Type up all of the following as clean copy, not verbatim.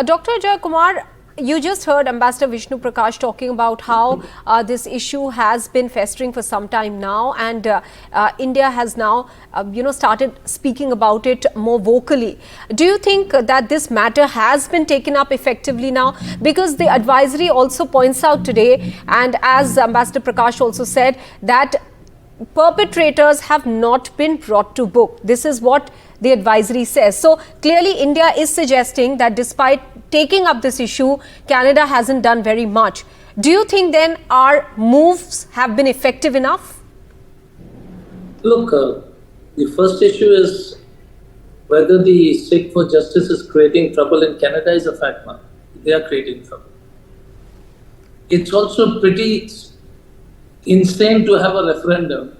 Dr. Ajoy Kumar, you just heard Ambassador Vishnu Prakash talking about how this issue has been festering for some time now, and India has now, started speaking about it more vocally. Do you think that this matter has been taken up effectively now? Because the advisory also points out today, and as Ambassador Prakash also said, that perpetrators have not been brought to book. This is what the advisory says. So clearly India is suggesting that despite taking up this issue, Canada hasn't done very much. Do you think then our moves have been effective enough? Look, the first issue is whether the Sikh for Justice is creating trouble in Canada is a fact now. They are creating trouble. It's also pretty insane to have a referendum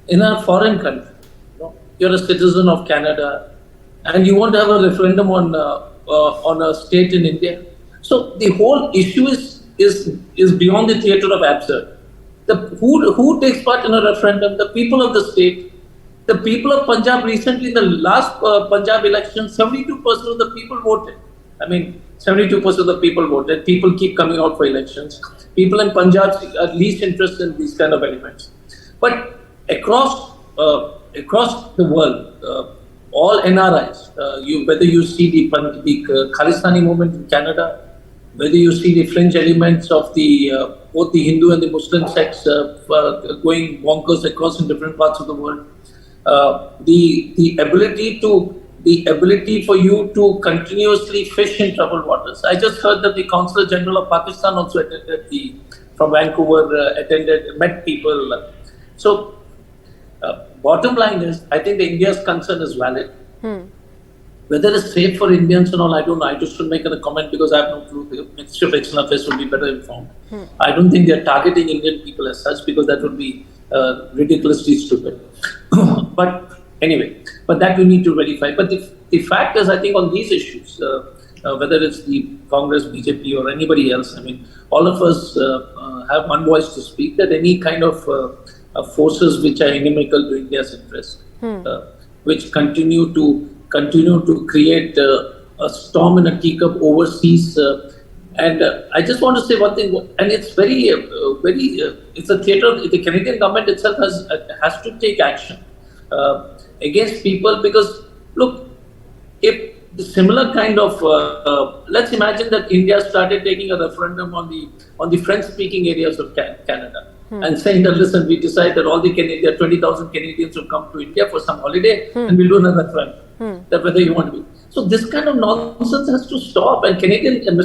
in a foreign country. You're a citizen of Canada and you want to have a referendum on a state in India. So the whole issue is beyond the theatre of absurd. Who takes part in a referendum? The people of the state. The people of Punjab recently, in the last Punjab election, 72% of the people voted. I mean, 72% of the people voted. People keep coming out for elections. People in Punjab are least interested in these kind of elements. But across the world, all NRIs, whether you see the Khalistani movement in Canada, whether you see the fringe elements of both the Hindu and the Muslim sects going bonkers across in different parts of the world, the ability for you to continuously fish in troubled waters. I just heard that the Consul General of Pakistan also attended from Vancouver, met people. So, bottom line is, I think the India's concern is valid. Whether it's safe for Indians and all, I don't know. I just should make a comment because I have no clue. The Ministry of External Affairs will be better informed. I don't think they're targeting Indian people as such because that would be ridiculously stupid. But anyway, that we need to verify. But the fact is, I think on these issues, whether it's the Congress, BJP or anybody else, I mean, all of us have one voice to speak that any kind of forces which are inimical to India's interest, which continue to create a storm in a teacup overseas. And I just want to say one thing, and it's it's a theatre. The Canadian government itself has to take action against people because, look, if the similar kind of, let's imagine that India started taking a referendum on the French-speaking areas of Canada. And saying that, listen, we decide that all the 20,000 Canadians will come to India for some holiday and we'll do another referendum, that whether you want to be. So this kind of nonsense has to stop, and Canadian and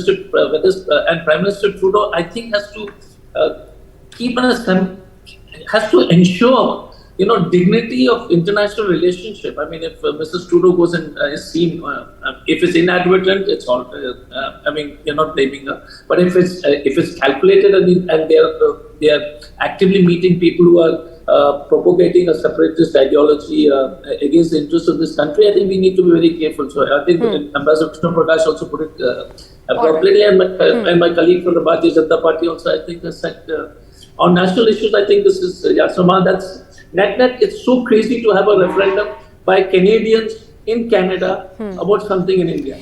Prime Minister Trudeau, I think, has to has to ensure, dignity of international relationship. I mean, if Mrs. Trudeau goes and is seen, if it's inadvertent, it's all. I mean, you're not blaming her. But if it's calculated and they are actively meeting people who are propagating a separatist ideology against the interests of this country, I think we need to be very careful. So I think Ambassador Vishnu Prakash also put it appropriately, and my colleague from the Bharatiya Janata Party also, I think, has said on national issues. I think this is that's. Net, it's so crazy to have a referendum by Canadians in Canada about something in India.